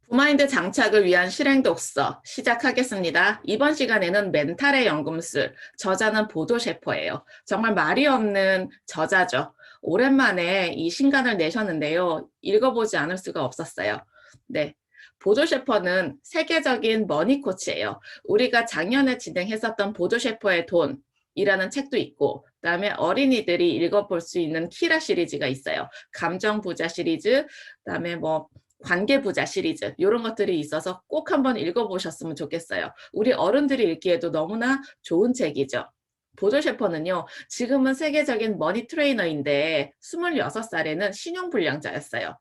부마인드 장착을 위한 실행 독서 시작하겠습니다. 이번 시간에는 멘탈의 연금술, 저자는 보도 셰퍼예요. 정말 말이 없는 저자죠. 오랜만에 이 신간을 내셨는데요. 읽어보지 않을 수가 없었어요. 네. 보도 셰퍼는 세계적인 머니 코치예요. 우리가 작년에 진행했었던 보도 셰퍼의 돈이라는 책도 있고, 그다음에 어린이들이 읽어볼 수 있는 키라 시리즈가 있어요. 감정 부자 시리즈, 그다음에 관계부자 시리즈 이런 것들이 있어서 꼭 한번 읽어보셨으면 좋겠어요. 우리 어른들이 읽기에도 너무나 좋은 책이죠. 보조 셰퍼는요. 지금은 세계적인 머니 트레이너인데 26살에는 신용불량자였어요.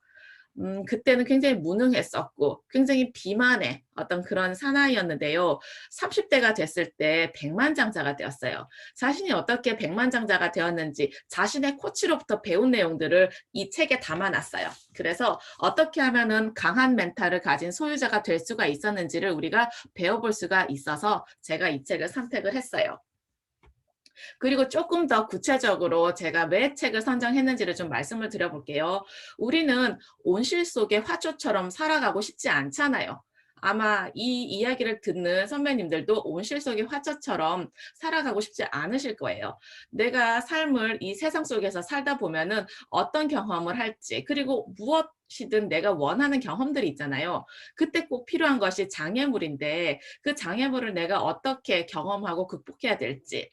그때는 굉장히 무능했었고 굉장히 비만의 어떤 그런 사나이였는데요. 30대가 됐을 때 백만장자가 되었어요. 자신이 어떻게 백만장자가 되었는지 자신의 코치로부터 배운 내용들을 이 책에 담아놨어요. 그래서 어떻게 하면은 강한 멘탈을 가진 소유자가 될 수가 있었는지를 우리가 배워볼 수가 있어서 제가 이 책을 선택을 했어요. 그리고 조금 더 구체적으로 제가 왜 책을 선정했는지를 좀 말씀을 드려볼게요. 우리는 온실 속의 화초처럼 살아가고 싶지 않잖아요. 아마 이 이야기를 듣는 선배님들도 온실 속의 화초처럼 살아가고 싶지 않으실 거예요. 내가 삶을 이 세상 속에서 살다 보면은 어떤 경험을 할지, 그리고 무엇이든 내가 원하는 경험들이 있잖아요. 그때 꼭 필요한 것이 장애물인데 그 장애물을 내가 어떻게 경험하고 극복해야 될지,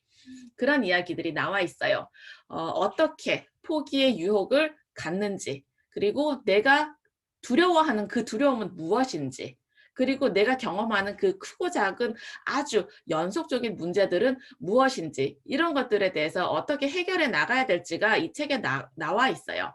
그런 이야기들이 나와 있어요. 어떻게 포기의 유혹을 갖는지, 그리고 내가 두려워하는 그 두려움은 무엇인지, 그리고 내가 경험하는 그 크고 작은 아주 연속적인 문제들은 무엇인지, 이런 것들에 대해서 어떻게 해결해 나가야 될지가 이 책에 나와 있어요.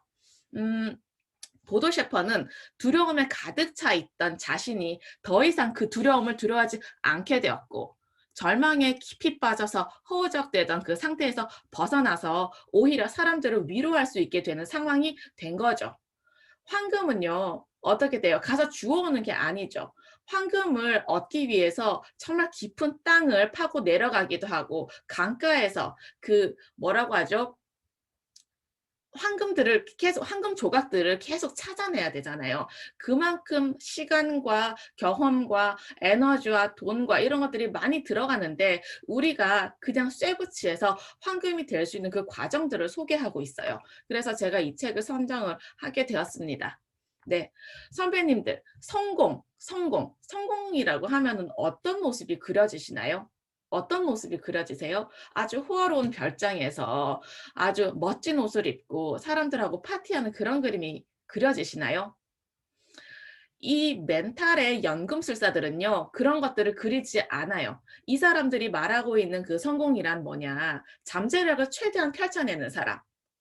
보도 셰퍼는 두려움에 가득 차 있던 자신이 더 이상 그 두려움을 두려워하지 않게 되었고, 절망에 깊이 빠져서 허우적대던 그 상태에서 벗어나서 오히려 사람들을 위로할 수 있게 되는 상황이 된 거죠. 황금은요, 어떻게 돼요? 가서 주워오는 게 아니죠. 황금을 얻기 위해서 정말 깊은 땅을 파고 내려가기도 하고, 강가에서 그 뭐라고 하죠? 황금 조각들을 계속 찾아내야 되잖아요. 그만큼 시간과 경험과 에너지와 돈과 이런 것들이 많이 들어가는데, 우리가 그냥 쇠붙이해서 황금이 될 수 있는 그 과정들을 소개하고 있어요. 그래서 제가 이 책을 선정을 하게 되었습니다. 네. 선배님들, 성공이라고 하면은 어떤 모습이 그려지시나요? 어떤 모습이 그려지세요? 아주 호화로운 별장에서 아주 멋진 옷을 입고 사람들하고 파티하는 그런 그림이 그려지시나요? 이 멘탈의 연금술사들은요, 그런 것들을 그리지 않아요. 이 사람들이 말하고 있는 그 성공이란 뭐냐? 잠재력을 최대한 펼쳐내는 사람.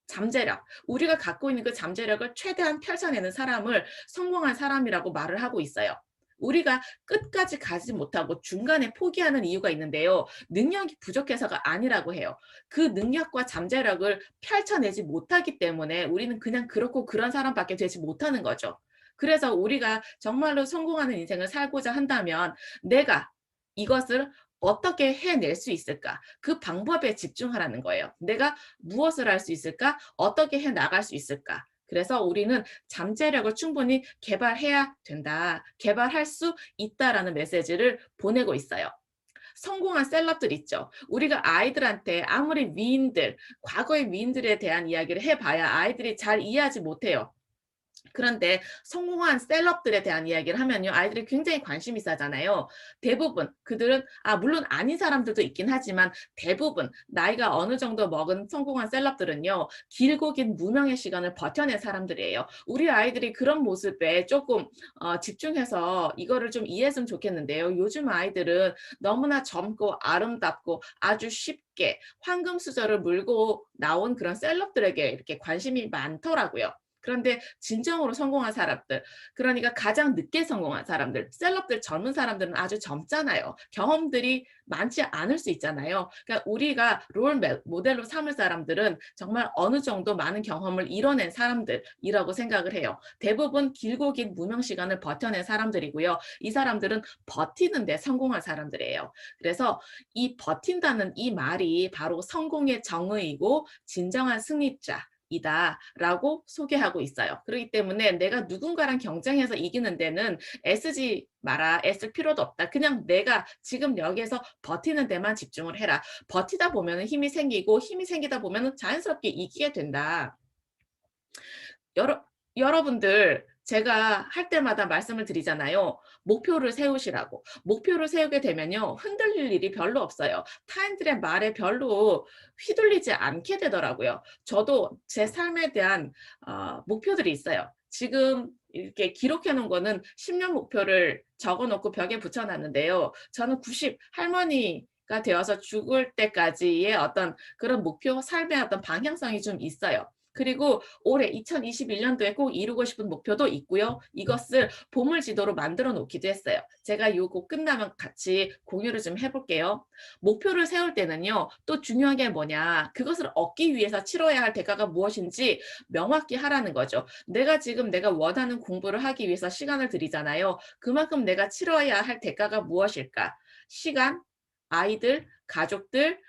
잠재력. 우리가 갖고 있는 그 잠재력을 최대한 펼쳐내는 사람을 성공한 사람이라고 말을 하고 있어요. 우리가 끝까지 가지 못하고 중간에 포기하는 이유가 있는데요. 능력이 부족해서가 아니라고 해요. 그 능력과 잠재력을 펼쳐내지 못하기 때문에 우리는 그냥 그렇고 그런 사람밖에 되지 못하는 거죠. 그래서 우리가 정말로 성공하는 인생을 살고자 한다면 내가 이것을 어떻게 해낼 수 있을까? 그 방법에 집중하라는 거예요. 내가 무엇을 할 수 있을까? 어떻게 해 나갈 수 있을까? 그래서 우리는 잠재력을 충분히 개발해야 된다. 개발할 수 있다라는 메시지를 보내고 있어요. 성공한 셀럽들 있죠. 우리가 아이들한테 아무리 과거의 위인들에 대한 이야기를 해봐야 아이들이 잘 이해하지 못해요. 그런데 성공한 셀럽들에 대한 이야기를 하면요, 아이들이 굉장히 관심이 있어하잖아요. 대부분 그들은 물론 아닌 사람들도 있긴 하지만 대부분 나이가 어느 정도 먹은 성공한 셀럽들은요, 길고 긴 무명의 시간을 버텨낸 사람들이에요. 우리 아이들이 그런 모습에 조금 집중해서 이거를 좀 이해했으면 좋겠는데요. 요즘 아이들은 너무나 젊고 아름답고 아주 쉽게 황금 수저를 물고 나온 그런 셀럽들에게 이렇게 관심이 많더라고요. 그런데 진정으로 성공한 사람들, 그러니까 가장 늦게 성공한 사람들, 셀럽들, 젊은 사람들은 아주 젊잖아요. 경험들이 많지 않을 수 있잖아요. 그러니까 우리가 모델로 삼을 사람들은 정말 어느 정도 많은 경험을 이뤄낸 사람들이라고 생각을 해요. 대부분 길고 긴 무명 시간을 버텨낸 사람들이고요. 이 사람들은 버티는데 성공한 사람들이에요. 그래서 이 버틴다는 이 말이 바로 성공의 정의이고 진정한 승리자, 이다라고 소개하고 있어요. 그렇기 때문에 내가 누군가랑 경쟁해서 이기는 데는 애쓰지 마라. 애쓸 필요도 없다. 그냥 내가 지금 여기에서 버티는 데만 집중을 해라. 버티다 보면 힘이 생기고 힘이 생기다 보면 자연스럽게 이기게 된다. 여러분들 제가 할 때마다 말씀을 드리잖아요. 목표를 세우시라고. 목표를 세우게 되면요. 흔들릴 일이 별로 없어요. 타인들의 말에 별로 휘둘리지 않게 되더라고요. 저도 제 삶에 대한 목표들이 있어요. 지금 이렇게 기록해 놓은 거는 10년 목표를 적어 놓고 벽에 붙여 놨는데요. 저는 90 할머니가 되어서 죽을 때까지의 어떤 그런 목표, 삶의 어떤 방향성이 좀 있어요. 그리고 올해 2021년도에 꼭 이루고 싶은 목표도 있고요. 이것을 보물지도로 만들어 놓기도 했어요. 제가 요거 끝나면 같이 공유를 좀 해볼게요. 목표를 세울 때는요. 또 중요한 게 뭐냐. 그것을 얻기 위해서 치러야 할 대가가 무엇인지 명확히 하라는 거죠. 내가 지금 내가 원하는 공부를 하기 위해서 시간을 들이잖아요. 그만큼 내가 치러야 할 대가가 무엇일까? 시간, 아이들, 가족들,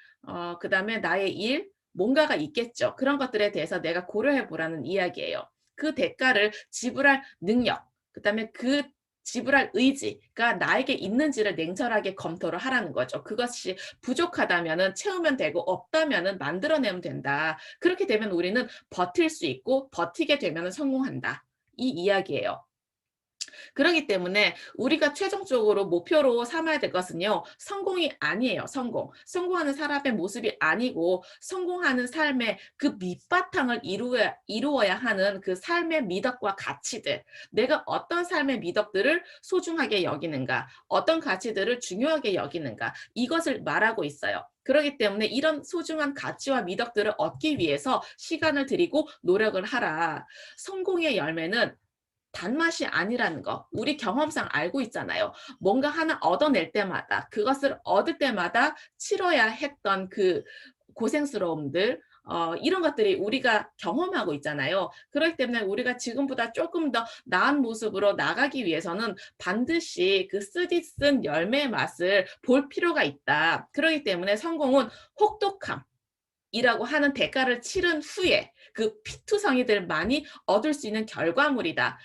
그다음에 나의 일, 뭔가가 있겠죠. 그런 것들에 대해서 내가 고려해 보라는 이야기예요. 그 대가를 지불할 능력, 그다음에 그 지불할 의지가 나에게 있는지를 냉철하게 검토를 하라는 거죠. 그것이 부족하다면은 채우면 되고 없다면은 만들어내면 된다. 그렇게 되면 우리는 버틸 수 있고 버티게 되면 성공한다. 이 이야기예요. 그렇기 때문에 우리가 최종적으로 목표로 삼아야 될 것은요. 성공이 아니에요. 성공하는 사람의 모습이 아니고 성공하는 삶의 그 밑바탕을 이루어야 하는 그 삶의 미덕과 가치들. 내가 어떤 삶의 미덕들을 소중하게 여기는가, 어떤 가치들을 중요하게 여기는가, 이것을 말하고 있어요. 그렇기 때문에 이런 소중한 가치와 미덕들을 얻기 위해서 시간을 들이고 노력을 하라. 성공의 열매는 단맛이 아니라는 거 우리 경험상 알고 있잖아요. 뭔가 하나 얻어낼 때마다 그것을 얻을 때마다 치러야 했던 그 고생스러움들 이런 것들이 우리가 경험하고 있잖아요. 그렇기 때문에 우리가 지금보다 조금 더 나은 모습으로 나가기 위해서는 반드시 그 쓰디쓴 열매의 맛을 볼 필요가 있다. 그렇기 때문에 성공은 혹독함 이라고 하는 대가를 치른 후에 그 피투성이들만이 얻을 수 있는 결과물이다.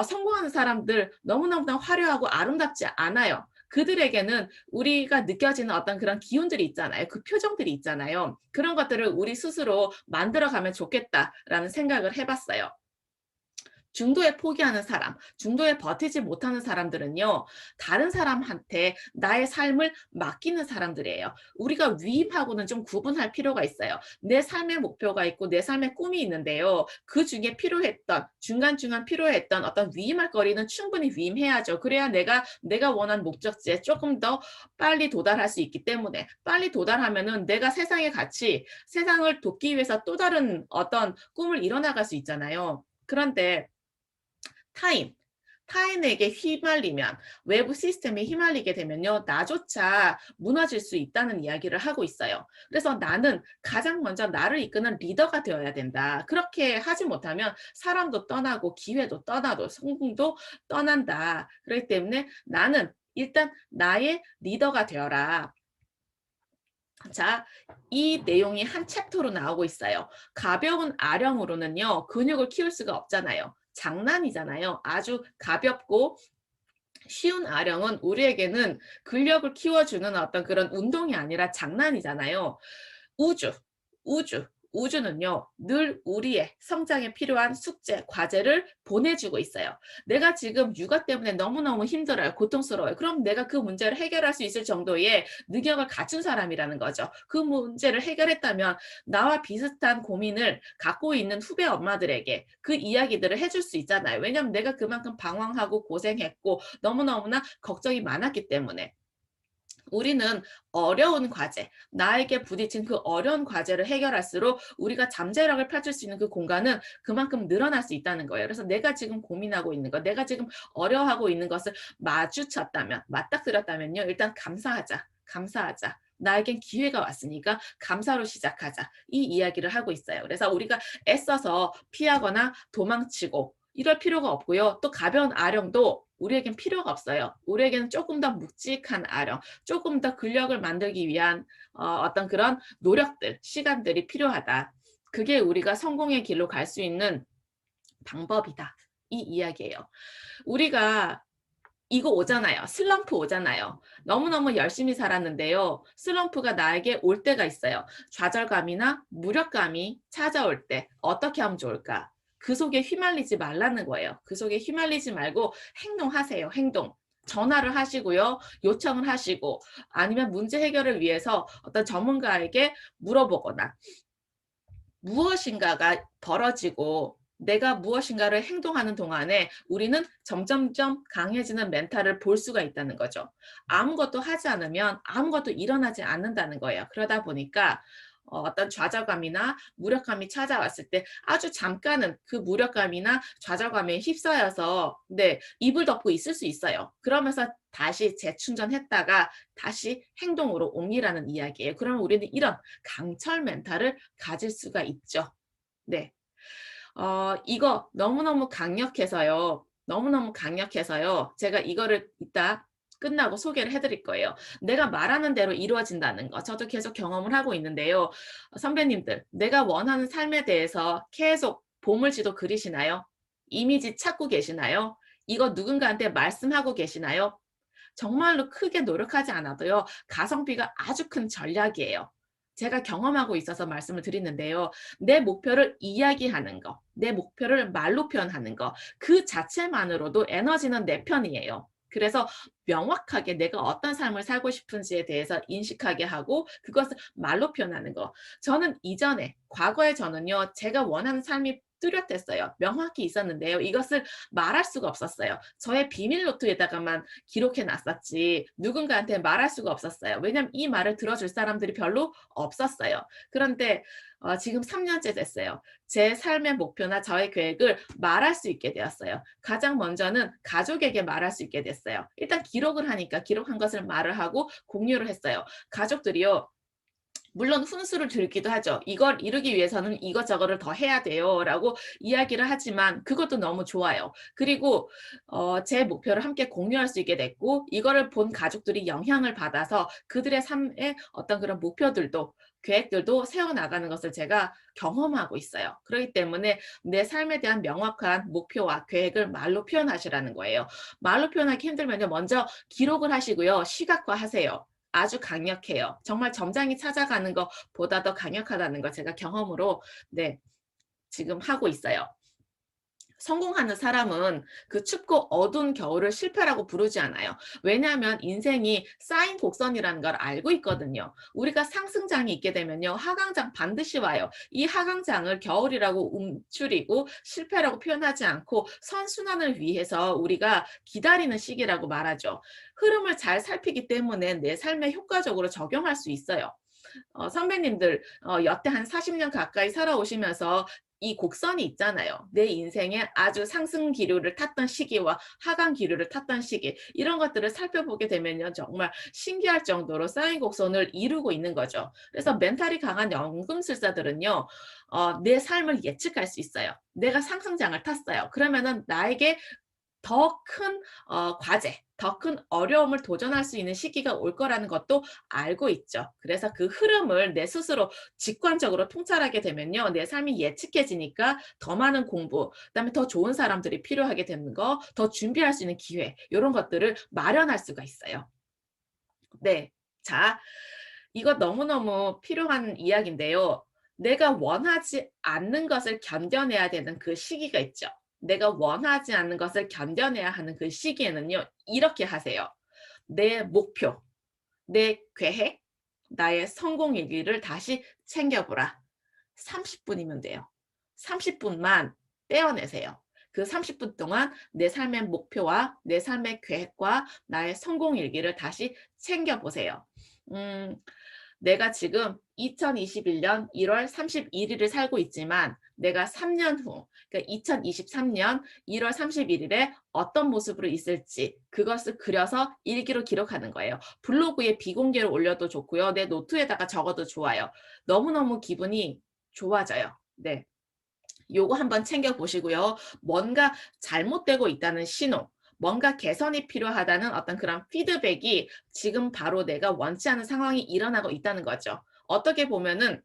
성공하는 사람들 너무너무나 화려하고 아름답지 않아요. 그들에게는 우리가 느껴지는 어떤 그런 기운들이 있잖아요. 그 표정들이 있잖아요. 그런 것들을 우리 스스로 만들어가면 좋겠다라는 생각을 해봤어요. 중도에 포기하는 사람, 중도에 버티지 못하는 사람들은요, 다른 사람한테 나의 삶을 맡기는 사람들이에요. 우리가 위임하고는 좀 구분할 필요가 있어요. 내 삶의 목표가 있고 내 삶의 꿈이 있는데요. 그 중에 필요했던, 중간중간 필요했던 어떤 위임할 거리는 충분히 위임해야죠. 그래야 내가 원하는 목적지에 조금 더 빨리 도달할 수 있기 때문에 빨리 도달하면은 내가 세상에 같이 세상을 돕기 위해서 또 다른 어떤 꿈을 이뤄나갈 수 있잖아요. 그런데 타인, 타인에게 휘말리면 외부 시스템에 휘말리게 되면요. 나조차 무너질 수 있다는 이야기를 하고 있어요. 그래서 나는 가장 먼저 나를 이끄는 리더가 되어야 된다. 그렇게 하지 못하면 사람도 떠나고 기회도 떠나도 성공도 떠난다. 그렇기 때문에 나는 일단 나의 리더가 되어라. 자, 이 내용이 한 챕터로 나오고 있어요. 가벼운 아령으로는요, 근육을 키울 수가 없잖아요. 장난이잖아요. 아주 가볍고 쉬운 아령은 우리에게는 근력을 키워주는 어떤 그런 운동이 아니라 장난이잖아요. 우주, 우주는요, 늘 우리의 성장에 필요한 숙제, 과제를 보내주고 있어요. 내가 지금 육아 때문에 너무너무 힘들어요. 고통스러워요. 그럼 내가 그 문제를 해결할 수 있을 정도의 능력을 갖춘 사람이라는 거죠. 그 문제를 해결했다면 나와 비슷한 고민을 갖고 있는 후배 엄마들에게 그 이야기들을 해줄 수 있잖아요. 왜냐하면 내가 그만큼 방황하고 고생했고 너무너무나 걱정이 많았기 때문에. 우리는 어려운 과제, 나에게 부딪힌 그 어려운 과제를 해결할수록 우리가 잠재력을 펼칠 수 있는 그 공간은 그만큼 늘어날 수 있다는 거예요. 그래서 내가 지금 고민하고 있는 것, 내가 지금 어려워하고 있는 것을 마주쳤다면, 맞닥뜨렸다면요. 일단 감사하자. 나에겐 기회가 왔으니까 감사로 시작하자. 이 이야기를 하고 있어요. 그래서 우리가 애써서 피하거나 도망치고 이럴 필요가 없고요. 또 가벼운 아령도 우리에겐 필요가 없어요. 우리에게는 조금 더 묵직한 아령, 조금 더 근력을 만들기 위한 어떤 그런 노력들, 시간들이 필요하다. 그게 우리가 성공의 길로 갈 수 있는 방법이다. 이 이야기예요. 우리가 이거 오잖아요. 슬럼프 오잖아요. 너무너무 열심히 살았는데요. 슬럼프가 나에게 올 때가 있어요. 좌절감이나 무력감이 찾아올 때 어떻게 하면 좋을까? 그 속에 휘말리지 말라는 거예요. 그 속에 휘말리지 말고 행동하세요. 행동. 전화를 하시고요. 요청을 하시고 아니면 문제 해결을 위해서 어떤 전문가에게 물어보거나 무엇인가가 벌어지고 내가 무엇인가를 행동하는 동안에 우리는 점점점 강해지는 멘탈을 볼 수가 있다는 거죠. 아무것도 하지 않으면 아무것도 일어나지 않는다는 거예요. 그러다 보니까 어떤 좌절감이나 무력감이 찾아왔을 때 아주 잠깐은 그 무력감이나 좌절감에 휩싸여서 네, 이불 덮고 있을 수 있어요. 그러면서 다시 재충전했다가 다시 행동으로 옮기라는 이야기예요. 그러면 우리는 이런 강철 멘탈을 가질 수가 있죠. 네. 이거 너무너무 강력해서요. 너무너무 강력해서요. 제가 이거를 이따 끝나고 소개를 해드릴 거예요. 내가 말하는 대로 이루어진다는 거. 저도 계속 경험을 하고 있는데요. 선배님들, 내가 원하는 삶에 대해서 계속 보물지도 그리시나요? 이미지 찾고 계시나요? 이거 누군가한테 말씀하고 계시나요? 정말로 크게 노력하지 않아도요. 가성비가 아주 큰 전략이에요. 제가 경험하고 있어서 말씀을 드리는데요. 내 목표를 이야기하는 거, 내 목표를 말로 표현하는 거, 그 자체만으로도 에너지는 내 편이에요. 그래서 명확하게 내가 어떤 삶을 살고 싶은지에 대해서 인식하게 하고 그것을 말로 표현하는 거. 저는 이전에, 과거에 저는요, 제가 원하는 삶이 뚜렷했어요. 명확히 있었는데요. 이것을 말할 수가 없었어요. 저의 비밀 노트에다가만 기록해 놨었지 누군가한테 말할 수가 없었어요. 왜냐하면 이 말을 들어줄 사람들이 별로 없었어요. 그런데 지금 3년째 됐어요. 제 삶의 목표나 저의 계획을 말할 수 있게 되었어요. 가장 먼저는 가족에게 말할 수 있게 됐어요. 일단 기록을 하니까 기록한 것을 말을 하고 공유를 했어요. 가족들이요. 물론 훈수를 들기도 하죠. 이걸 이루기 위해서는 이것저것을 더 해야 돼요. 라고 이야기를 하지만 그것도 너무 좋아요. 그리고 제 목표를 함께 공유할 수 있게 됐고 이거를 본 가족들이 영향을 받아서 그들의 삶의 어떤 그런 목표들도 계획들도 세워나가는 것을 제가 경험하고 있어요. 그렇기 때문에 내 삶에 대한 명확한 목표와 계획을 말로 표현하시라는 거예요. 말로 표현하기 힘들면요. 먼저 기록을 하시고요. 시각화하세요. 아주 강력해요. 정말 점장이 찾아가는 것보다 더 강력하다는 걸 제가 경험으로 네, 지금 하고 있어요. 성공하는 사람은 그 춥고 어두운 겨울을 실패라고 부르지 않아요. 왜냐하면 인생이 쌓인 곡선이라는 걸 알고 있거든요. 우리가 상승장이 있게 되면요. 하강장 반드시 와요. 이 하강장을 겨울이라고 움츠리고 실패라고 표현하지 않고 선순환을 위해서 우리가 기다리는 시기라고 말하죠. 흐름을 잘 살피기 때문에 내 삶에 효과적으로 적용할 수 있어요. 선배님들 여태 한 40년 가까이 살아오시면서 이 곡선이 있잖아요. 내 인생에 아주 상승 기류를 탔던 시기와 하강 기류를 탔던 시기 이런 것들을 살펴보게 되면요. 정말 신기할 정도로 쌓인 곡선을 이루고 있는 거죠. 그래서 멘탈이 강한 연금술사들은요. 내 삶을 예측할 수 있어요. 내가 상승장을 탔어요. 그러면은 나에게 더 큰 과제, 더 큰 어려움을 도전할 수 있는 시기가 올 거라는 것도 알고 있죠. 그래서 그 흐름을 내 스스로 직관적으로 통찰하게 되면요. 내 삶이 예측해지니까 더 많은 공부, 그다음에 더 좋은 사람들이 필요하게 되는 거, 더 준비할 수 있는 기회, 이런 것들을 마련할 수가 있어요. 네. 자, 이거 너무너무 필요한 이야기인데요. 내가 원하지 않는 것을 견뎌내야 되는 그 시기가 있죠. 내가 원하지 않는 것을 견뎌내야 하는 그 시기에는요. 이렇게 하세요. 내 목표, 내 계획, 나의 성공 얘기를 다시 챙겨보라. 30분이면 돼요. 30분만 떼어내세요. 그 30분 동안 내 삶의 목표와 내 삶의 계획과 나의 성공 일기를 다시 챙겨보세요. 음, 내가 지금 2021년 1월 31일을 살고 있지만 내가 3년 후, 그러니까 2023년 1월 31일에 어떤 모습으로 있을지 그것을 그려서 일기로 기록하는 거예요. 블로그에 비공개로 올려도 좋고요. 내 노트에다가 적어도 좋아요. 너무너무 기분이 좋아져요. 네. 요거 한번 챙겨보시고요. 뭔가 잘못되고 있다는 신호, 뭔가 개선이 필요하다는 어떤 그런 피드백이 지금 바로 내가 원치 않은 상황이 일어나고 있다는 거죠. 어떻게 보면은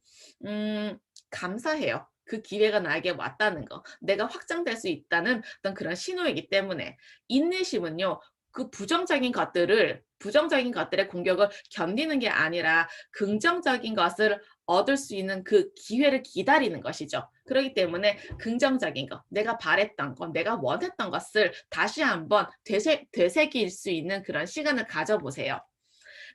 감사해요. 그 기회가 나에게 왔다는 거. 내가 확장될 수 있다는 어떤 그런 신호이기 때문에 인내심은요. 그 부정적인 것들의 공격을 견디는 게 아니라 긍정적인 것을 얻을 수 있는 그 기회를 기다리는 것이죠. 그렇기 때문에 긍정적인 것, 내가 바랬던 것, 내가 원했던 것을 다시 한번 되새길 수 있는 그런 시간을 가져보세요.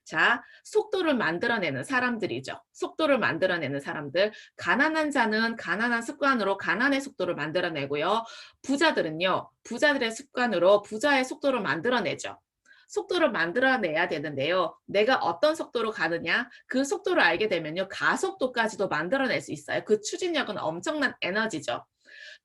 자, 속도를 만들어내는 사람들이죠. 속도를 만들어내는 사람들. 가난한 자는 가난한 습관으로 가난의 속도를 만들어내고요. 부자들은요, 부자들의 습관으로 부자의 속도를 만들어내죠. 속도를 만들어내야 되는데요. 내가 어떤 속도로 가느냐, 그 속도를 알게 되면요, 가속도까지도 만들어낼 수 있어요. 그 추진력은 엄청난 에너지죠.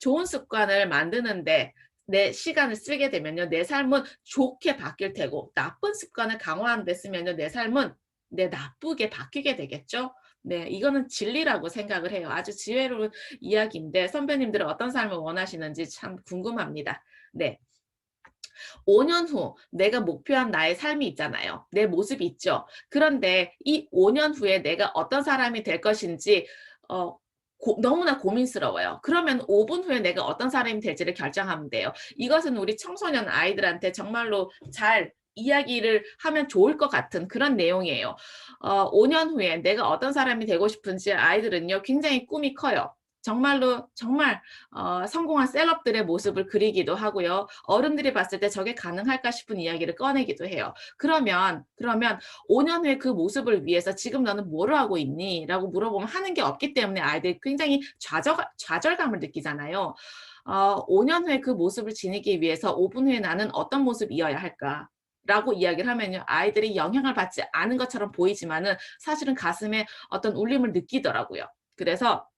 좋은 습관을 만드는데 내 시간을 쓰게 되면요, 내 삶은 좋게 바뀔 테고, 나쁜 습관을 강화하는 데 쓰면요, 내 삶은 나쁘게 바뀌게 되겠죠. 네, 이거는 진리라고 생각을 해요. 아주 지혜로운 이야기인데 선배님들은 어떤 삶을 원하시는지 참 궁금합니다. 네. 5년 후 내가 목표한 나의 삶이 있잖아요. 내 모습이 있죠. 그런데 이 5년 후에 내가 어떤 사람이 될 것인지 너무나 고민스러워요. 그러면 5분 후에 내가 어떤 사람이 될지를 결정하면 돼요. 이것은 우리 청소년 아이들한테 정말로 잘 이야기를 하면 좋을 것 같은 그런 내용이에요. 5년 후에 내가 어떤 사람이 되고 싶은지 아이들은요, 굉장히 꿈이 커요. 정말로 정말 성공한 셀럽들의 모습을 그리기도 하고요. 어른들이 봤을 때 저게 가능할까 싶은 이야기를 꺼내기도 해요. 그러면 5년 후에 그 모습을 위해서 지금 너는 뭐를 하고 있니? 라고 물어보면 하는 게 없기 때문에 아이들이 굉장히 좌절감을 느끼잖아요. 5년 후에 그 모습을 지니기 위해서 5분 후에 나는 어떤 모습이어야 할까? 라고 이야기를 하면요, 아이들이 영향을 받지 않은 것처럼 보이지만은 사실은 가슴에 어떤 울림을 느끼더라고요. 그래서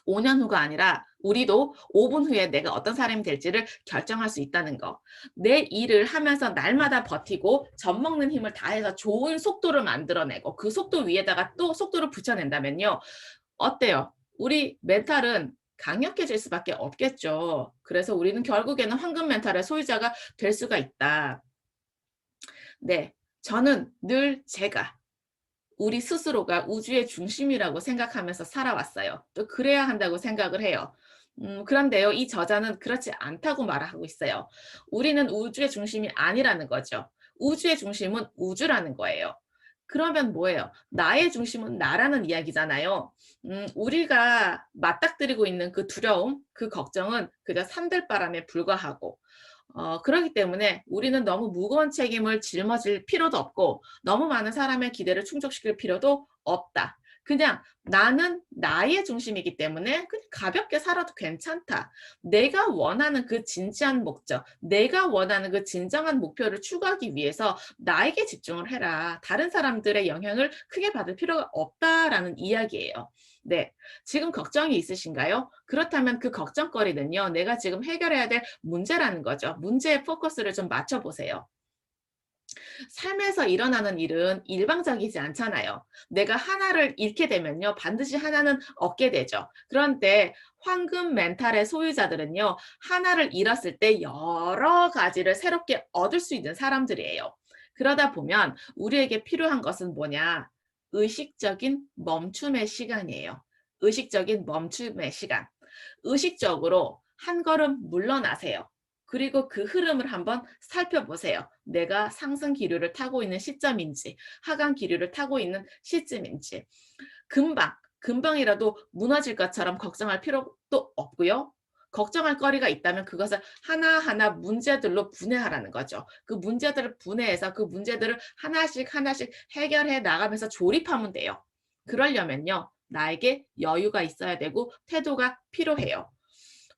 5년 후가 아니라 우리도 5분 후에 내가 어떤 사람이 될지를 결정할 수 있다는 거. 내 일을 하면서 날마다 버티고 젖먹는 힘을 다해서 좋은 속도를 만들어내고 그 속도 위에다가 또 속도를 붙여낸다면요. 어때요? 우리 멘탈은 강력해질 수밖에 없겠죠. 그래서 우리는 결국에는 황금 멘탈의 소유자가 될 수가 있다. 네, 저는 늘 제가 우리 스스로가 우주의 중심이라고 생각하면서 살아왔어요. 또 그래야 한다고 생각을 해요. 그런데요, 이 저자는 그렇지 않다고 말하고 있어요. 우리는 우주의 중심이 아니라는 거죠. 우주의 중심은 우주라는 거예요. 그러면 뭐예요? 나의 중심은 나라는 이야기잖아요. 우리가 맞닥뜨리고 있는 그 두려움, 그 걱정은 그저 산들바람에 불과하고, 그렇기 때문에 우리는 너무 무거운 책임을 짊어질 필요도 없고 너무 많은 사람의 기대를 충족시킬 필요도 없다. 그냥 나는 나의 중심이기 때문에 그냥 가볍게 살아도 괜찮다. 내가 원하는 그 진지한 목적, 내가 원하는 그 진정한 목표를 추구하기 위해서 나에게 집중을 해라. 다른 사람들의 영향을 크게 받을 필요가 없다라는 이야기예요. 네. 지금 걱정이 있으신가요? 그렇다면 그 걱정거리는요, 내가 지금 해결해야 될 문제라는 거죠. 문제에 포커스를 좀 맞춰보세요. 삶에서 일어나는 일은 일방적이지 않잖아요. 내가 하나를 잃게 되면요, 반드시 하나는 얻게 되죠. 그런데 황금 멘탈의 소유자들은요, 하나를 잃었을 때 여러 가지를 새롭게 얻을 수 있는 사람들이에요. 그러다 보면 우리에게 필요한 것은 뭐냐? 의식적인 멈춤의 시간이에요. 의식적인 멈춤의 시간. 의식적으로 한 걸음 물러나세요. 그리고 그 흐름을 한번 살펴보세요. 내가 상승 기류를 타고 있는 시점인지 하강 기류를 타고 있는 시점인지 금방이라도 무너질 것처럼 걱정할 필요도 없고요. 걱정할 거리가 있다면 그것을 하나하나 문제들로 분해하라는 거죠. 그 문제들을 분해해서 그 문제들을 하나씩 해결해 나가면서 조립하면 돼요. 그러려면요, 나에게 여유가 있어야 되고 태도가 필요해요.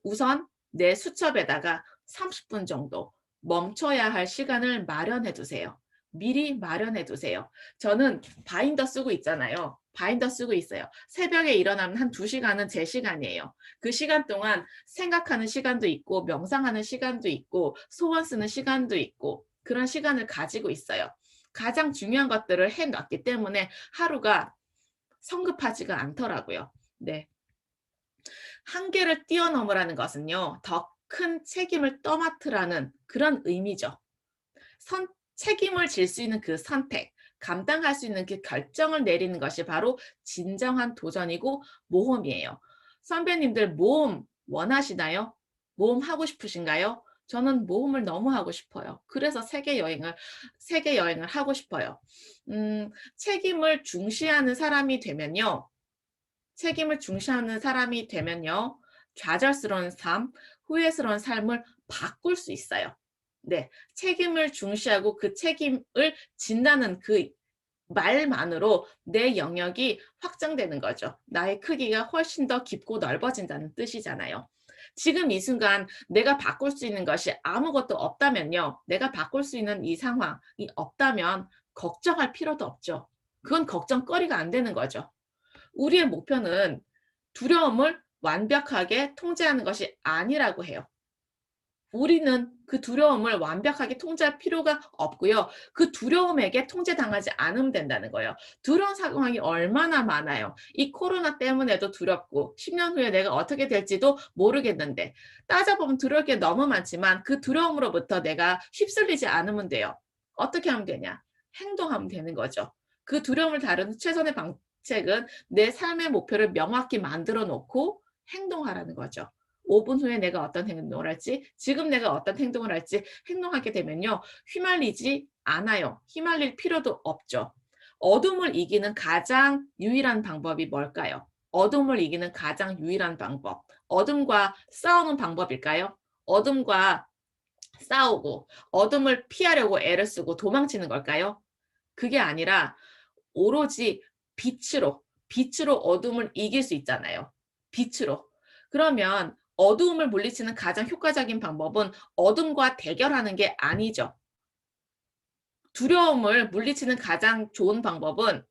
우선 내 수첩에다가 30분 정도 멈춰야 할 시간을 마련해 두세요. 미리 마련해 두세요. 저는 바인더 쓰고 있잖아요. 바인더 쓰고 있어요. 새벽에 일어나면 한 2시간은 제 시간이에요. 그 시간 동안 생각하는 시간도 있고 명상하는 시간도 있고 소원 쓰는 시간도 있고 그런 시간을 가지고 있어요. 가장 중요한 것들을 해놨기 때문에 하루가 성급하지가 않더라고요. 네. 한계를 뛰어넘으라는 것은요, 더 큰 책임을 떠맡으라는 그런 의미죠. 책임을 질 수 있는 그 선택, 감당할 수 있는 그 결정을 내리는 것이 바로 진정한 도전이고 모험이에요. 선배님들 모험 원하시나요? 모험 하고 싶으신가요? 저는 모험을 너무 하고 싶어요. 그래서 세계 여행을 하고 싶어요. 책임을 중시하는 사람이 되면요. 책임을 중시하는 사람이 되면요. 좌절스러운 삶, 후회스러운 삶을 바꿀 수 있어요. 네, 책임을 중시하고 그 책임을 진다는 그 말만으로 내 영역이 확장되는 거죠. 나의 크기가 훨씬 더 깊고 넓어진다는 뜻이잖아요. 지금 이 순간 내가 바꿀 수 있는 것이 아무것도 없다면요. 내가 바꿀 수 있는 이 상황이 없다면 걱정할 필요도 없죠. 그건 걱정거리가 안 되는 거죠. 우리의 목표는 두려움을 완벽하게 통제하는 것이 아니라고 해요. 우리는 그 두려움을 완벽하게 통제할 필요가 없고요. 그 두려움에게 통제당하지 않으면 된다는 거예요. 두려운 상황이 얼마나 많아요. 이 코로나 때문에도 두렵고 10년 후에 내가 어떻게 될지도 모르겠는데 따져보면 두려울 게 너무 많지만 그 두려움으로부터 내가 휩쓸리지 않으면 돼요. 어떻게 하면 되냐? 행동하면 되는 거죠. 그 두려움을 다루는 최선의 방책은 내 삶의 목표를 명확히 만들어 놓고 행동하라는 거죠. 5분 후에 내가 어떤 행동을 할지, 지금 내가 어떤 행동을 할지 행동하게 되면요. 휘말리지 않아요. 휘말릴 필요도 없죠. 어둠을 이기는 가장 유일한 방법이 뭘까요? 어둠을 이기는 가장 유일한 방법. 어둠과 싸우는 방법일까요? 어둠과 싸우고 어둠을 피하려고 애를 쓰고 도망치는 걸까요? 그게 아니라 오로지 빛으로 어둠을 이길 수 있잖아요. 빛으로. 그러면 어두움을 물리치는 가장 효과적인 방법은 어둠과 대결하는 게 아니죠. 두려움을 물리치는 가장 좋은 방법은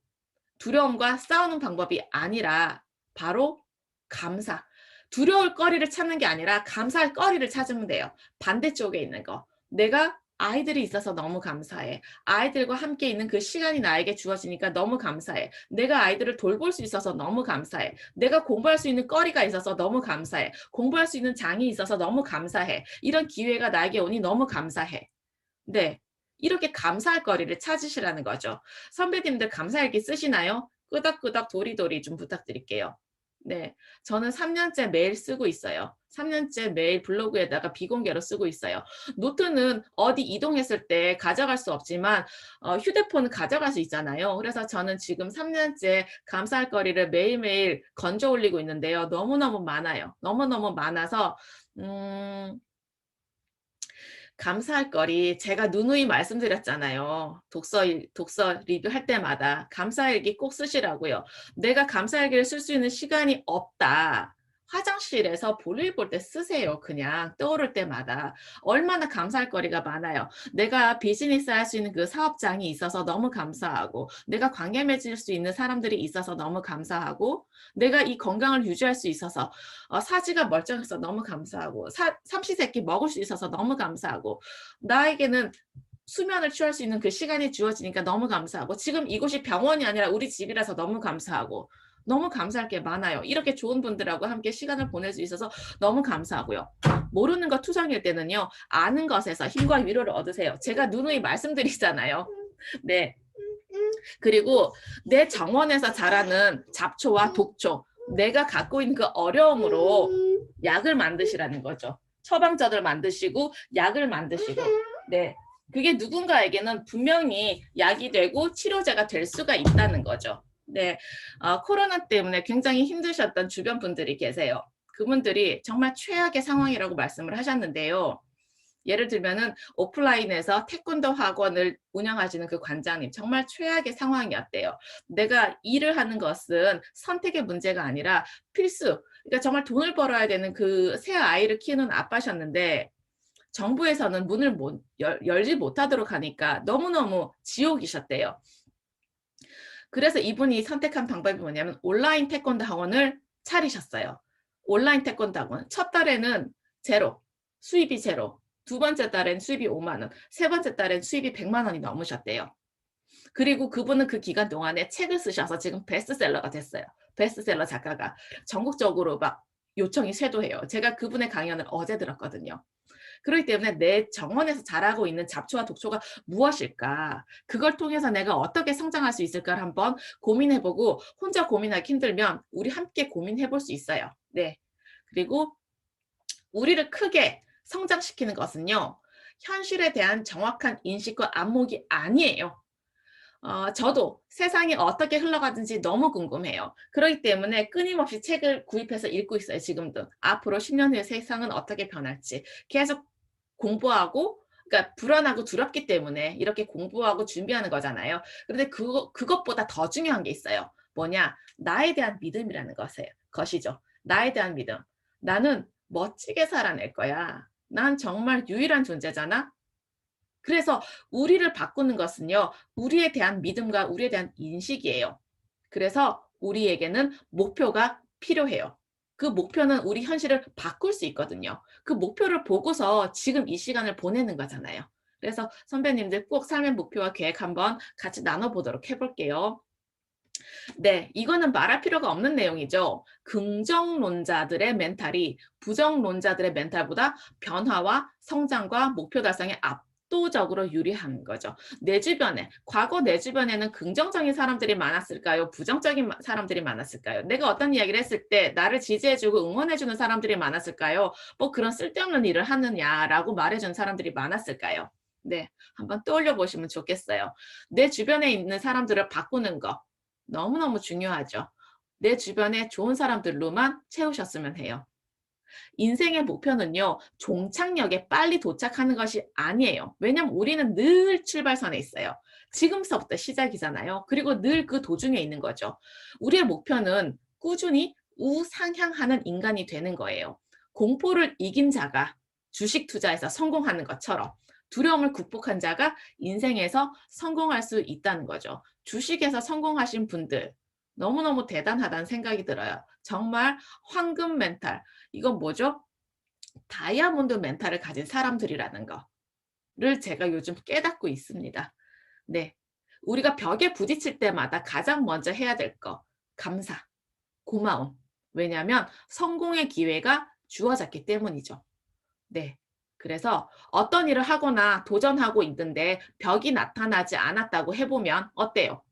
두려움과 싸우는 방법이 아니라 바로 감사. 두려울 거리를 찾는 게 아니라 감사할 거리를 찾으면 돼요. 반대쪽에 있는 거. 내가 아이들이 있어서 너무 감사해. 아이들과 함께 있는 그 시간이 나에게 주어지니까 너무 감사해. 내가 아이들을 돌볼 수 있어서 너무 감사해. 내가 공부할 수 있는 거리가 있어서 너무 감사해. 공부할 수 있는 장이 있어서 너무 감사해. 이런 기회가 나에게 오니 너무 감사해. 네. 이렇게 감사할 거리를 찾으시라는 거죠. 선배님들 감사일기 쓰시나요? 끄덕끄덕 도리도리 좀 부탁드릴게요. 네. 저는 3년째 매일 쓰고 있어요. 3년째 매일 블로그에다가 비공개로 쓰고 있어요. 노트는 어디 이동했을 때 가져갈 수 없지만 휴대폰은 가져갈 수 있잖아요. 그래서 저는 지금 3년째 감사할 거리를 매일매일 건져 올리고 있는데요. 너무너무 많아요. 너무너무 많아서 감사할 거리 제가 누누이 말씀드렸잖아요. 독서 리뷰할 때마다 감사일기 꼭 쓰시라고요. 내가 감사일기를 쓸 수 있는 시간이 없다. 화장실에서 볼일 볼 때 쓰세요. 그냥 떠오를 때마다. 얼마나 감사할 거리가 많아요. 내가 비즈니스 할 수 있는 그 사업장이 있어서 너무 감사하고 내가 관계 맺을 수 있는 사람들이 있어서 너무 감사하고 내가 이 건강을 유지할 수 있어서 사지가 멀쩡해서 너무 감사하고 삼시세끼 먹을 수 있어서 너무 감사하고 나에게는 수면을 취할 수 있는 그 시간이 주어지니까 너무 감사하고 지금 이곳이 병원이 아니라 우리 집이라서 너무 감사하고 너무 감사할 게 많아요. 이렇게 좋은 분들하고 함께 시간을 보낼 수 있어서 너무 감사하고요. 모르는 것 투성일 때는요. 아는 것에서 힘과 위로를 얻으세요. 제가 누누이 말씀드리잖아요. 네. 그리고 내 정원에서 자라는 잡초와 독초, 내가 갖고 있는 그 어려움으로 약을 만드시라는 거죠. 처방전을 만드시고 약을 만드시고. 네. 그게 누군가에게는 분명히 약이 되고 치료제가 될 수가 있다는 거죠. 네. 코로나 때문에 굉장히 힘드셨던 주변 분들이 계세요. 그분들이 정말 최악의 상황이라고 말씀을 하셨는데요. 예를 들면은 오프라인에서 태권도 학원을 운영하시는 그 관장님 정말 최악의 상황이었대요. 내가 일을 하는 것은 선택의 문제가 아니라 필수. 그러니까 정말 돈을 벌어야 되는 그 새 아이를 키우는 아빠셨는데 정부에서는 문을 열지 못하도록 하니까 너무너무 지옥이셨대요. 그래서 이분이 선택한 방법이 뭐냐면 온라인 태권도 학원을 차리셨어요. 온라인 태권도 학원. 첫 달에는 제로, 수입이 제로. 두 번째 달엔 수입이 5만 원, 세 번째 달엔 수입이 100만 원이 넘으셨대요. 그리고 그분은 그 기간 동안에 책을 쓰셔서 지금 베스트셀러가 됐어요. 베스트셀러 작가가 전국적으로 막 요청이 쇄도해요. 제가 그분의 강연을 어제 들었거든요. 그렇기 때문에 내 정원에서 자라고 있는 잡초와 독초가 무엇일까? 그걸 통해서 내가 어떻게 성장할 수 있을까를 한번 고민해보고, 혼자 고민하기 힘들면 우리 함께 고민해볼 수 있어요. 네. 그리고 우리를 크게 성장시키는 것은요, 현실에 대한 정확한 인식과 안목이 아니에요. 저도 세상이 어떻게 흘러가든지 너무 궁금해요. 그렇기 때문에 끊임없이 책을 구입해서 읽고 있어요, 지금도. 앞으로 10년 후에 세상은 어떻게 변할지. 계속 공부하고, 그러니까 불안하고 두렵기 때문에 이렇게 공부하고 준비하는 거잖아요. 그런데 그것보다 더 중요한 게 있어요. 뭐냐? 나에 대한 믿음이라는 것이죠. 나에 대한 믿음. 나는 멋지게 살아낼 거야. 난 정말 유일한 존재잖아. 그래서 우리를 바꾸는 것은요, 우리에 대한 믿음과 우리에 대한 인식이에요. 그래서 우리에게는 목표가 필요해요. 그 목표는 우리 현실을 바꿀 수 있거든요. 그 목표를 보고서 지금 이 시간을 보내는 거잖아요. 그래서 선배님들 꼭 삶의 목표와 계획 한번 같이 나눠보도록 해볼게요. 네, 이거는 말할 필요가 없는 내용이죠. 긍정론자들의 멘탈이 부정론자들의 멘탈보다 변화와 성장과 목표 달성에 압도적으로 유리한 거죠. 내 주변에, 과거 내 주변에는 긍정적인 사람들이 많았을까요? 부정적인 사람들이 많았을까요? 내가 어떤 이야기를 했을 때 나를 지지해주고 응원해주는 사람들이 많았을까요? 뭐 그런 쓸데없는 일을 하느냐라고 말해주는 사람들이 많았을까요? 네, 한번 떠올려 보시면 좋겠어요. 내 주변에 있는 사람들을 바꾸는 거 너무너무 중요하죠. 내 주변에 좋은 사람들로만 채우셨으면 해요. 인생의 목표는요, 종착역에 빨리 도착하는 것이 아니에요. 왜냐면 우리는 늘 출발선에 있어요. 지금서부터 시작이잖아요. 그리고 늘 그 도중에 있는 거죠. 우리의 목표는 꾸준히 우상향하는 인간이 되는 거예요. 공포를 이긴 자가 주식 투자에서 성공하는 것처럼 두려움을 극복한 자가 인생에서 성공할 수 있다는 거죠. 주식에서 성공하신 분들 너무너무 대단하다는 생각이 들어요. 정말 황금 멘탈, 이건 뭐죠? 다이아몬드 멘탈을 가진 사람들이라는 거를 제가 요즘 깨닫고 있습니다. 네. 우리가 벽에 부딪힐 때마다 가장 먼저 해야 될 거, 감사, 고마움. 왜냐하면 성공의 기회가 주어졌기 때문이죠. 네. 그래서 어떤 일을 하거나 도전하고 있는데 벽이 나타나지 않았다고 해보면 어때요?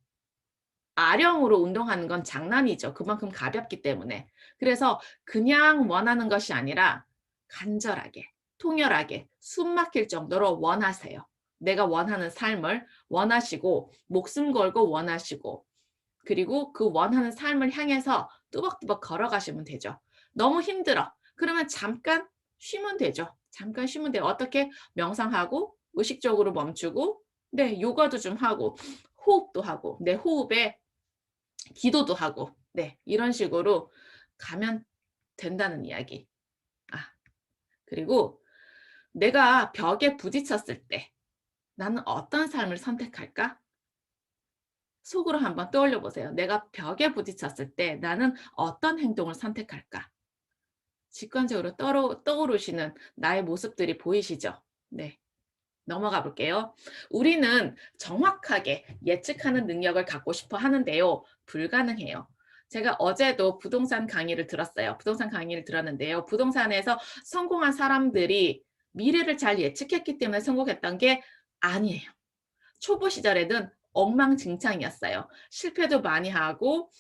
아령으로 운동하는 건 장난이죠. 그만큼 가볍기 때문에. 그래서 그냥 원하는 것이 아니라 간절하게, 통렬하게, 숨 막힐 정도로 원하세요. 내가 원하는 삶을 원하시고, 목숨 걸고 원하시고, 그리고 그 원하는 삶을 향해서 뚜벅뚜벅 걸어가시면 되죠. 너무 힘들어. 그러면 잠깐 쉬면 되죠. 잠깐 쉬면 돼요. 어떻게? 명상하고, 의식적으로 멈추고, 네, 요가도 좀 하고, 호흡도 하고, 내 호흡에 기도도 하고, 네, 이런 식으로 가면 된다는 이야기. 그리고 내가 벽에 부딪혔을 때 나는 어떤 삶을 선택할까? 속으로 한번 떠올려 보세요. 내가 벽에 부딪혔을 때 나는 어떤 행동을 선택할까? 직관적으로 떠오르시는 나의 모습들이 보이시죠? 네. 넘어가 볼게요. 우리는 정확하게 예측하는 능력을 갖고 싶어 하는데요. 불가능해요. 제가 어제도 부동산 강의를 들었어요. 부동산 강의를 들었는데요. 부동산에서 성공한 사람들이 미래를 잘 예측했기 때문에 성공했던 게 아니에요. 초보 시절에는 엉망진창이었어요. 실패도 많이 하고,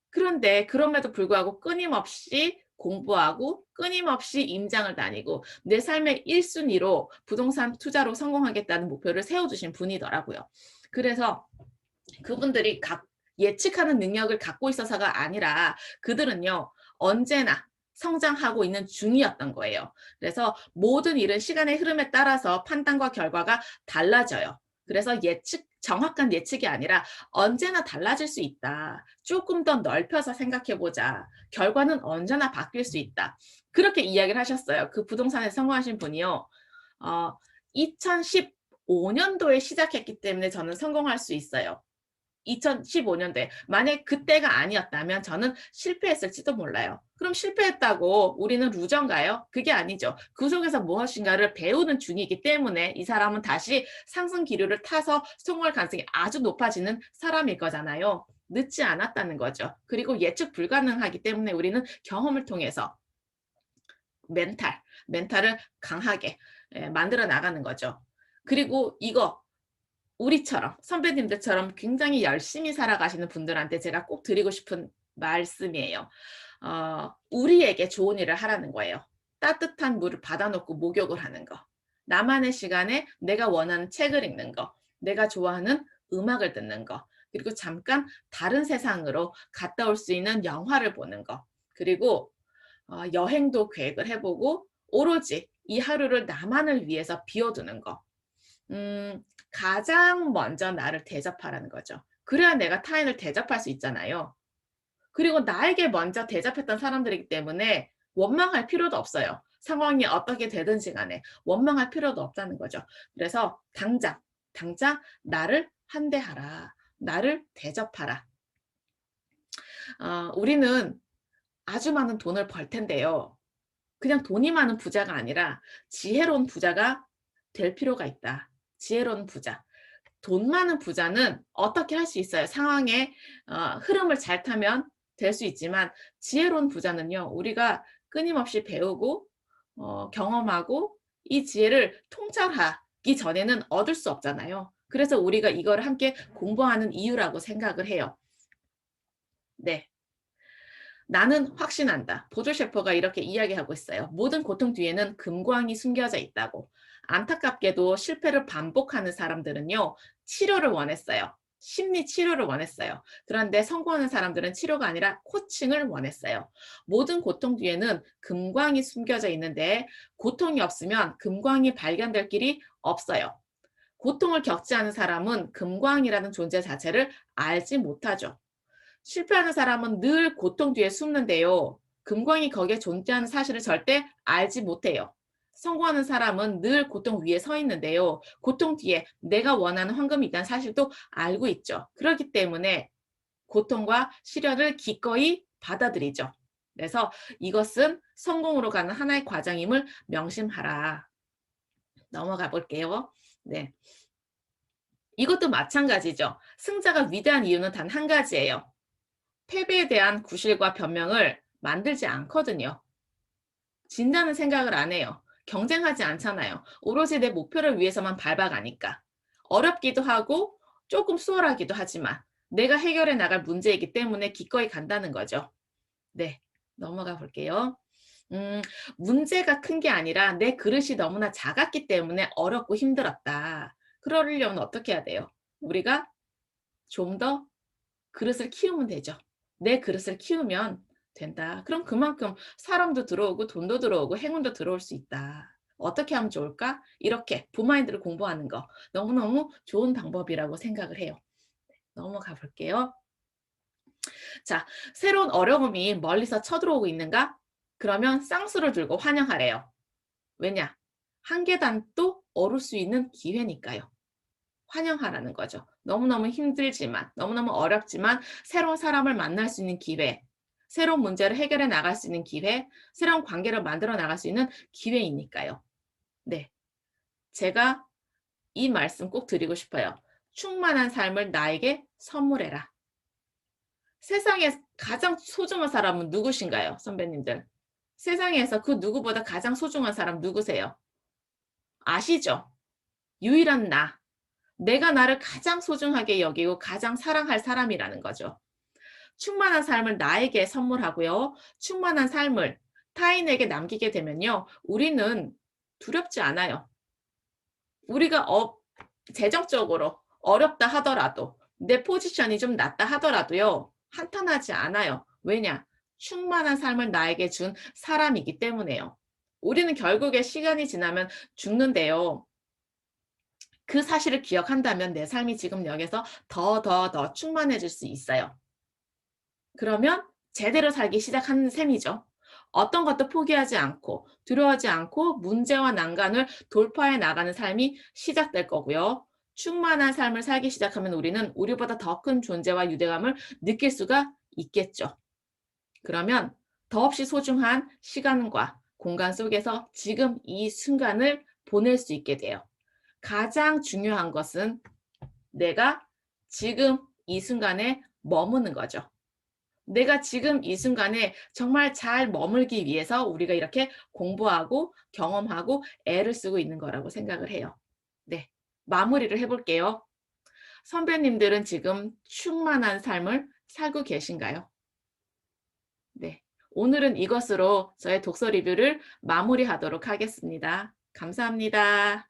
그런데 그럼에도 불구하고 끊임없이 공부하고 끊임없이 임장을 다니고 내 삶의 1순위로 부동산 투자로 성공하겠다는 목표를 세워주신 분이더라고요. 그래서 그분들이 예측하는 능력을 갖고 있어서가 아니라 그들은요, 언제나 성장하고 있는 중이었던 거예요. 그래서 모든 일은 시간의 흐름에 따라서 판단과 결과가 달라져요. 그래서 정확한 예측이 아니라 언제나 달라질 수 있다. 조금 더 넓혀서 생각해보자. 결과는 언제나 바뀔 수 있다. 그렇게 이야기를 하셨어요. 그 부동산에 성공하신 분이요. 2015년도에 시작했기 때문에 저는 성공할 수 있어요. 2015년도에 만약 그때가 아니었다면 저는 실패했을지도 몰라요. 그럼 실패했다고 우리는 루저인가요? 그게 아니죠. 그 속에서 무엇인가를 배우는 중이기 때문에 이 사람은 다시 상승 기류를 타서 성공할 가능성이 아주 높아지는 사람일 거잖아요. 늦지 않았다는 거죠. 그리고 예측 불가능하기 때문에 우리는 경험을 통해서 멘탈을 강하게, 만들어 나가는 거죠. 그리고 이거 우리처럼 선배님들처럼 굉장히 열심히 살아가시는 분들한테 제가 꼭 드리고 싶은 말씀이에요. 우리에게 좋은 일을 하라는 거예요. 따뜻한 물을 받아놓고 목욕을 하는 거. 나만의 시간에 내가 원하는 책을 읽는 거. 내가 좋아하는 음악을 듣는 거. 그리고 잠깐 다른 세상으로 갔다 올 수 있는 영화를 보는 거. 그리고 여행도 계획을 해보고 오로지 이 하루를 나만을 위해서 비워두는 거. 가장 먼저 나를 대접하라는 거죠. 그래야 내가 타인을 대접할 수 있잖아요. 그리고 나에게 먼저 대접했던 사람들이기 때문에 원망할 필요도 없어요. 상황이 어떻게 되든지 간에 원망할 필요도 없다는 거죠. 그래서 당장 나를 환대하라. 나를 대접하라. 우리는 아주 많은 돈을 벌 텐데요. 그냥 돈이 많은 부자가 아니라 지혜로운 부자가 될 필요가 있다. 지혜로운 부자. 돈 많은 부자는 어떻게 할 수 있어요. 상황의 흐름을 잘 타면 될 수 있지만 지혜로운 부자는요. 우리가 끊임없이 배우고 경험하고 이 지혜를 통찰하기 전에는 얻을 수 없잖아요. 그래서 우리가 이걸 함께 공부하는 이유라고 생각을 해요. 네. 나는 확신한다. 보조 셰퍼가 이렇게 이야기하고 있어요. 모든 고통 뒤에는 금광이 숨겨져 있다고. 안타깝게도 실패를 반복하는 사람들은요. 치료를 원했어요. 심리 치료를 원했어요. 그런데 성공하는 사람들은 치료가 아니라 코칭을 원했어요. 모든 고통 뒤에는 금광이 숨겨져 있는데 고통이 없으면 금광이 발견될 길이 없어요. 고통을 겪지 않은 사람은 금광이라는 존재 자체를 알지 못하죠. 실패하는 사람은 늘 고통 뒤에 숨는데요. 금광이 거기에 존재하는 사실을 절대 알지 못해요. 성공하는 사람은 늘 고통 위에 서 있는데요. 고통 뒤에 내가 원하는 황금이 있다는 사실도 알고 있죠. 그렇기 때문에 고통과 시련을 기꺼이 받아들이죠. 그래서 이것은 성공으로 가는 하나의 과정임을 명심하라. 넘어가 볼게요. 네. 이것도 마찬가지죠. 승자가 위대한 이유는 단 한 가지예요. 패배에 대한 구실과 변명을 만들지 않거든요. 진다는 생각을 안 해요. 경쟁하지 않잖아요. 오로지 내 목표를 위해서만 밟아가니까. 어렵기도 하고 조금 수월하기도 하지만 내가 해결해 나갈 문제이기 때문에 기꺼이 간다는 거죠. 네, 넘어가 볼게요. 문제가 큰 게 아니라 내 그릇이 너무나 작았기 때문에 어렵고 힘들었다. 그러려면 어떻게 해야 돼요? 우리가 좀 더 그릇을 키우면 되죠. 내 그릇을 키우면 된다. 그럼 그만큼 사람도 들어오고 돈도 들어오고 행운도 들어올 수 있다. 어떻게 하면 좋을까? 이렇게 부마인드를 공부하는 거 너무너무 좋은 방법이라고 생각을 해요. 넘어가 볼게요. 자, 새로운 어려움이 멀리서 쳐들어오고 있는가? 그러면 쌍수를 들고 환영하래요. 왜냐? 한 계단도 오를 수 있는 기회니까요. 환영하라는 거죠. 너무너무 힘들지만, 너무너무 어렵지만 새로운 사람을 만날 수 있는 기회, 새로운 문제를 해결해 나갈 수 있는 기회, 새로운 관계를 만들어 나갈 수 있는 기회이니까요. 네, 제가 이 말씀 꼭 드리고 싶어요. 충만한 삶을 나에게 선물해라. 세상에 가장 소중한 사람은 누구신가요, 선배님들? 세상에서 그 누구보다 가장 소중한 사람 누구세요? 아시죠? 유일한 나. 내가 나를 가장 소중하게 여기고 가장 사랑할 사람이라는 거죠. 충만한 삶을 나에게 선물하고요. 충만한 삶을 타인에게 남기게 되면요. 우리는 두렵지 않아요. 우리가 재정적으로 어렵다 하더라도 내 포지션이 좀 낮다 하더라도요. 한탄하지 않아요. 왜냐? 충만한 삶을 나에게 준 사람이기 때문에요. 우리는 결국에 시간이 지나면 죽는데요. 그 사실을 기억한다면 내 삶이 지금 여기서 더 충만해질 수 있어요. 그러면 제대로 살기 시작하는 셈이죠. 어떤 것도 포기하지 않고 두려워하지 않고 문제와 난간을 돌파해 나가는 삶이 시작될 거고요. 충만한 삶을 살기 시작하면 우리는 우리보다 더 큰 존재와 유대감을 느낄 수가 있겠죠. 그러면 더없이 소중한 시간과 공간 속에서 지금 이 순간을 보낼 수 있게 돼요. 가장 중요한 것은 내가 지금 이 순간에 머무는 거죠. 내가 지금 이 순간에 정말 잘 머물기 위해서 우리가 이렇게 공부하고 경험하고 애를 쓰고 있는 거라고 생각을 해요. 네, 마무리를 해볼게요. 선배님들은 지금 충만한 삶을 살고 계신가요? 네. 오늘은 이것으로 저의 독서 리뷰를 마무리하도록 하겠습니다. 감사합니다.